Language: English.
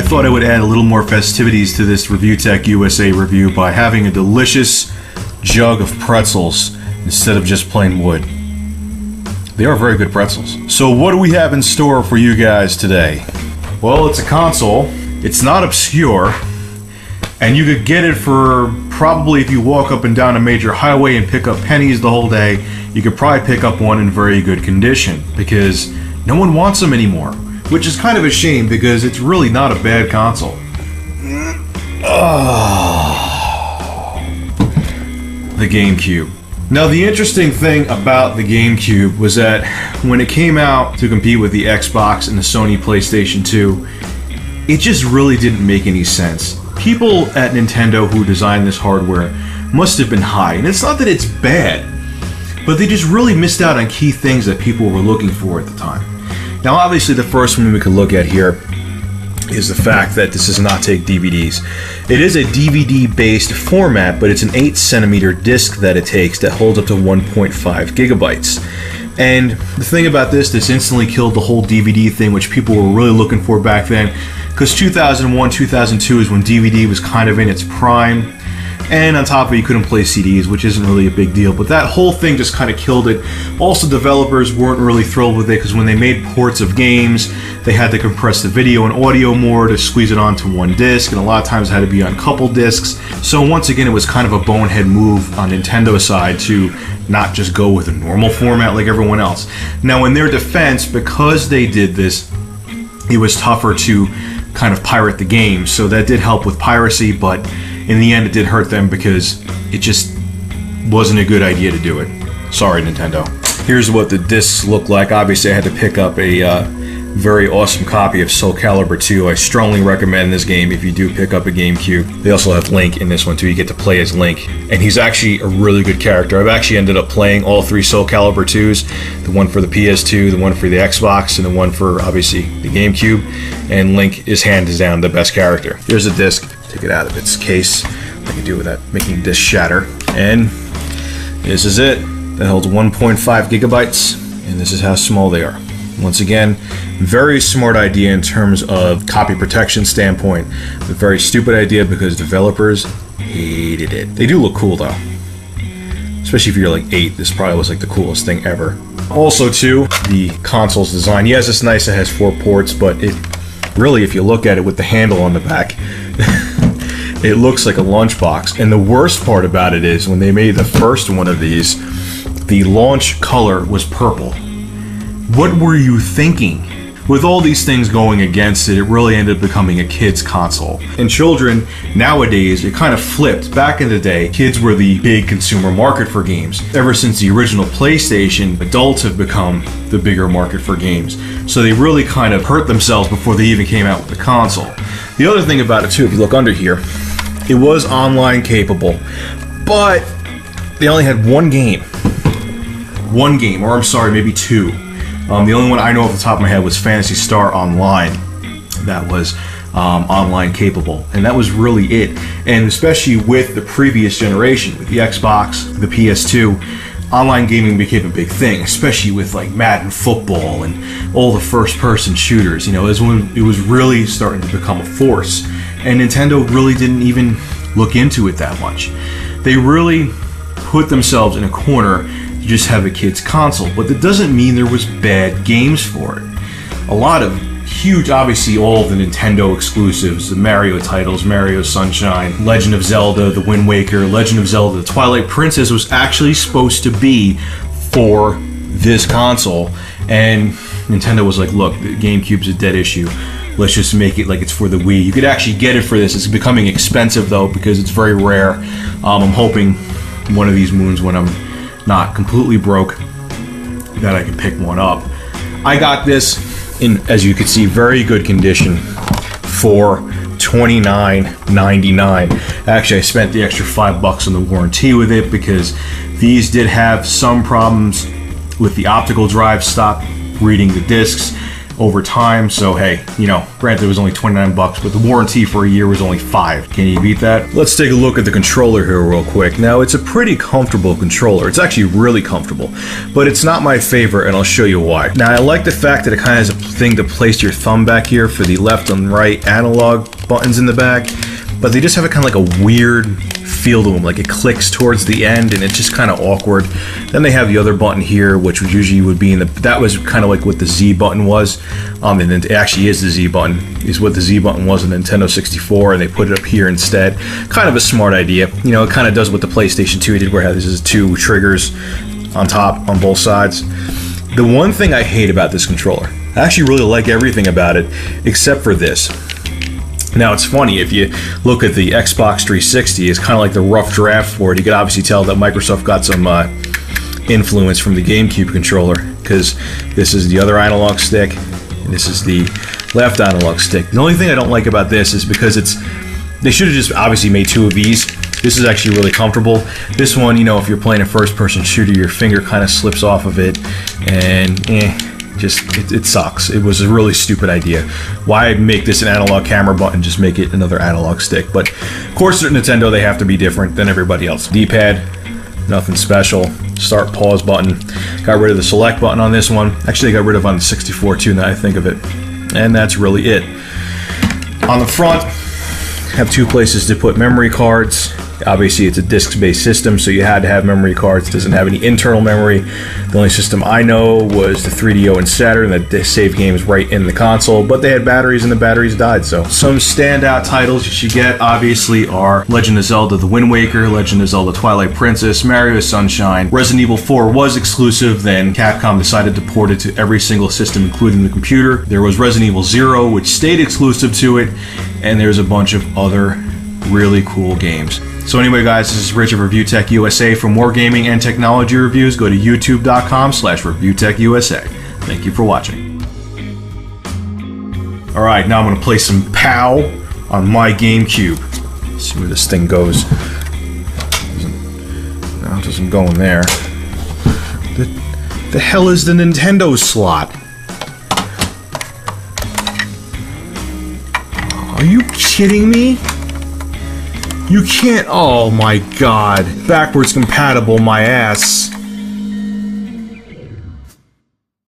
thought I would add a little more festivities to this ReviewTechUSA review by having a delicious jug of pretzels instead of just plain wood. They are very good pretzels. So what do we have in store for you guys today? Well, it's a console. It's not obscure. And you could get it for probably, if you walk up and down a major highway and pick up pennies the whole day, you could probably pick up one in very good condition because no one wants them anymore, which is kind of a shame because it's really not a bad console. The Gamecube. Now, the interesting thing about the Gamecube was that when it came out to compete with the Xbox and the Sony PlayStation 2, it just really didn't make any sense. People at Nintendo who designed this hardware must have been high, and it's not that it's bad, but they just really missed out on key things that people were looking for at the time. Now, obviously, the first one we could look at here is the fact that this does not take DVDs. It is a DVD-based format, but it's an 8-centimeter disc that it takes that holds up to 1.5 gigabytes. And the thing about this instantly killed the whole DVD thing, which people were really looking for back then, because 2001, 2002 is when DVD was kind of in its prime. And on top of it, you couldn't play CDs, which isn't really a big deal. But that whole thing just kind of killed it. Also, developers weren't really thrilled with it because when they made ports of games, they had to compress the video and audio more to squeeze it onto one disc, and a lot of times it had to be on a couple discs. So once again, it was kind of a bonehead move on Nintendo's side to not just go with a normal format like everyone else. Now, in their defense, because they did this, it was tougher to kind of pirate the game. So that did help with piracy, but in the end, it did hurt them because it just wasn't a good idea to do it. Sorry, Nintendo. Here's what the discs look like. Obviously, I had to pick up a very awesome copy of Soul Calibur 2. I strongly recommend this game if you do pick up a GameCube. They also have Link in this one too. You get to play as Link, and he's actually a really good character. I've actually ended up playing all 3 Soul Calibur 2s, the one for the PS2, the one for the Xbox, and the one for, obviously, the GameCube, and Link is hands down the best character. Here's a disc. Take it out of its case. I can do without making the disc shatter. And this is it. That holds 1.5 gigabytes, and this is how small they are. Once again, very smart idea in terms of copy protection standpoint, but very stupid idea because developers hated it. They do look cool though. Especially if you're like 8, this probably was like the coolest thing ever. Also too, the console's design. Yes, it's nice it has 4 ports, but it really, if you look at it with the handle on the back, it looks like a lunchbox. And the worst part about it is when they made the first one of these, the launch color was purple. What were you thinking? With all these things going against it, it really ended up becoming a kid's console. And children, nowadays, it kind of flipped. Back in the day, kids were the big consumer market for games. Ever since the original PlayStation, adults have become the bigger market for games. So they really kind of hurt themselves before they even came out with the console. The other thing about it too, if you look under here, it was online capable, but they only had one game, or I'm sorry, maybe 2. The only one I know off the top of my head was Phantasy Star Online. That was online capable, and that was really it. And especially with the previous generation, with the Xbox, the PS2, online gaming became a big thing, especially with like Madden football and all the first-person shooters. You know, it was when it was really starting to become a force, and Nintendo really didn't even look into it that much. They really put themselves in a corner to just have a kid's console, but that doesn't mean there was bad games for it. A lot of huge, obviously all of the Nintendo exclusives, the Mario titles, Mario Sunshine, Legend of Zelda, The Wind Waker, Legend of Zelda, The Twilight Princess was actually supposed to be for this console, and Nintendo was like, look, the GameCube's a dead issue. Let's just make it like it's for the Wii. You could actually get it for this. It's becoming expensive though because it's very rare. I'm hoping one of these moons when I'm not completely broke that I can pick one up. I got this in, as you can see, very good condition for $29.99. Actually, I spent the extra $5 on the warranty with it because these did have some problems with the optical drive. Stop reading the discs. over time. So hey, you know, granted it was only 29 bucks, but the warranty for a year was only 5. Can you beat that? Let's take a look at the controller here real quick. Now, it's a pretty comfortable controller. It's actually really comfortable, but it's not my favorite, and I'll show you why. Now, I like the fact that it kind of has a thing to place your thumb back here for the left and right analog buttons in the back, but they just have a kind of like a weird feel to them, like it clicks towards the end and it's just kind of awkward. Then they have the other button here, which usually would be in the, that was kind of like what the Z button was, and then it actually is the Z button, is what the Z button was in Nintendo 64, and they put it up here instead. Kind of a smart idea. You know, it kind of does what the PlayStation 2 did, where it has these 2 triggers on top on both sides. The one thing I hate about this controller, I actually really like everything about it except for this. Now, it's funny, if you look at the Xbox 360, it's kind of like the rough draft for it. You can obviously tell that Microsoft got some influence from the GameCube controller, because this is the other analog stick, and this is the left analog stick. The only thing I don't like about this is because they should have just obviously made 2 of these. This is actually really comfortable. This one, you know, if you're playing a first-person shooter, your finger kind of slips off of it, and it sucks. It was a really stupid idea. Why make this an analog camera button? Just make it another analog stick. But of course, at Nintendo, they have to be different than everybody else. D-pad, nothing special. Start, pause button. Got rid of the select button on this one. Actually, I got rid of on the 64 too, now I think of it. And that's really it. On the front, have 2 places to put memory cards. Obviously, it's a disk-based system, so you had to have memory cards. It doesn't have any internal memory. The only system I know was the 3DO and Saturn that saved games right in the console, but they had batteries and the batteries died, so. Some standout titles you should get, obviously, are Legend of Zelda The Wind Waker, Legend of Zelda Twilight Princess, Mario Sunshine. Resident Evil 4 was exclusive, then Capcom decided to port it to every single system, including the computer. There was Resident Evil 0, which stayed exclusive to it, and there's a bunch of other really cool games. So anyway, guys, this is Rich of ReviewTechUSA. For more gaming and technology reviews, go to youtube.com/ReviewTechUSA. Thank you for watching. Alright, now I'm going to play some POW on my GameCube. Let's see where this thing goes. No, it doesn't go in there. The hell is the Nintendo slot? Are you kidding me? You can't, oh my god. Backwards compatible, my ass.